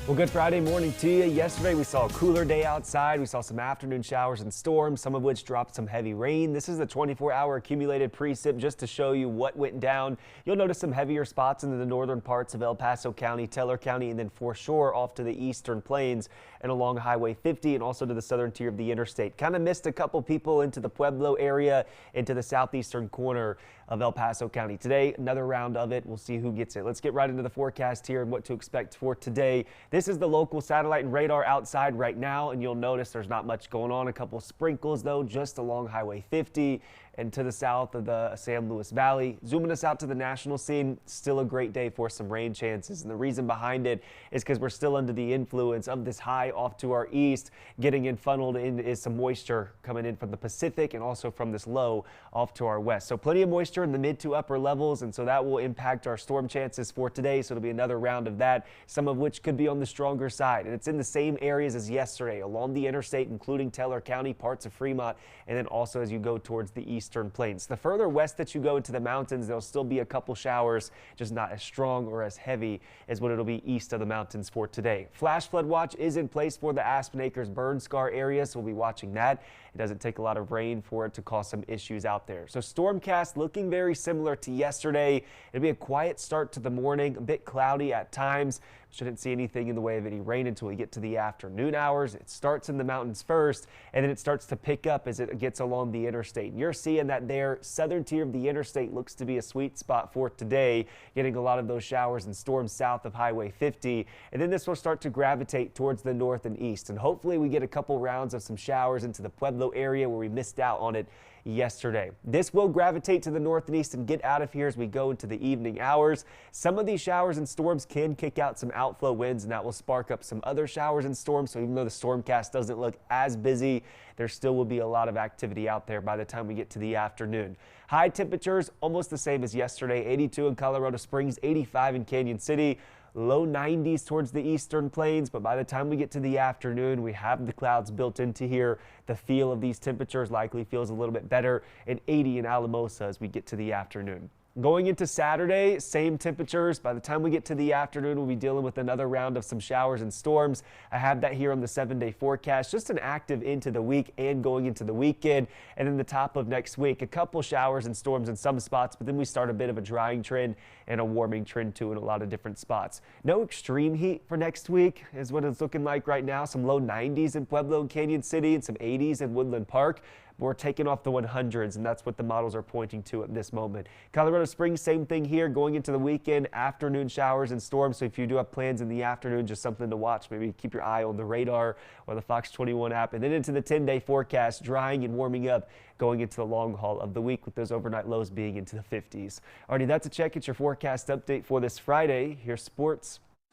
Well, good Friday morning to you. Yesterday we saw a cooler day outside. We saw some afternoon showers and storms, some of which dropped some heavy rain. This is the 24-hour accumulated precip just to show you what went down. You'll notice some heavier spots in the northern parts of El Paso County, Teller County, and then for sure off to the eastern plains and along Highway 50 and also to the southern tier of the interstate. Kind of missed a couple people into the Pueblo area, into the southeastern corner of El Paso County. Today, another round of it. We'll see who gets it. Let's get right into the forecast here and what to expect for today. This is the local satellite and radar outside right now, and you'll notice there's not much going on. A couple sprinkles, though, just along Highway 50 and to the south of the San Luis Valley. Zooming us out to the national scene, still a great day for some rain chances. And the reason behind it is because we're still under the influence of this high off to our east. Getting in funneled in is some moisture coming in from the Pacific and also from this low off to our west. So plenty of moisture in the mid to upper levels, and so that will impact our storm chances for today. So it'll be another round of that, some of which could be on the stronger side. And it's in the same areas as yesterday along the interstate, including Teller County, parts of Fremont, and then also as you go towards the eastern plains. The further west that you go into the mountains, there'll still be a couple showers, just not as strong or as heavy as what it'll be east of the mountains for today. Flash flood watch is in place for the Aspen Acres burn scar area, so we'll be watching that. It doesn't take a lot of rain for it to cause some issues out there. So Stormcast looking very similar to yesterday. It'll be a quiet start to the morning, a bit cloudy at times. Shouldn't see anything in the way of any rain until we get to the afternoon hours. It starts in the mountains first, and then it starts to pick up as it gets along the interstate. And you're seeing that there. Southern tier of the interstate looks to be a sweet spot for today, getting a lot of those showers and storms south of Highway 50. And then this will start to gravitate towards the north and east. And hopefully we get a couple rounds of some showers into the Pueblo area where we missed out on it yesterday. This will gravitate to the north and east and get out of here as we go into the evening hours. Some of these showers and storms can kick out some outflow winds, and that will spark up some other showers and storms. So even though the stormcast doesn't look as busy, there still will be a lot of activity out there by the time we get to the afternoon. High temperatures almost the same as yesterday. 82 in Colorado Springs, 85 in Canyon City. Low 90s towards the eastern plains, but by the time we get to the afternoon, we have the clouds built into here. The feel of these temperatures likely feels a little bit better, and 80 in Alamosa as we get to the afternoon. Going into Saturday, same temperatures. By the time we get to the afternoon, we'll be dealing with another round of some showers and storms. I have that here on the 7-day forecast, just an active into the week and going into the weekend. And then the top of next week, a couple showers and storms in some spots, but then we start a bit of a drying trend and a warming trend too in a lot of different spots. No extreme heat for next week is what it's looking like right now. Some low 90s in Pueblo and Canyon City and some 80s in Woodland Park. We're taking off the 100s, and that's what the models are pointing to at this moment. Colorado Springs, same thing here, going into the weekend, afternoon showers and storms. So if you do have plans in the afternoon, just something to watch. Maybe keep your eye on the radar or the Fox 21 app. And then into the 10-day forecast, drying and warming up going into the long haul of the week with those overnight lows being into the 50s. Alrighty, that's a check. It's your forecast update for this Friday. Here's sports.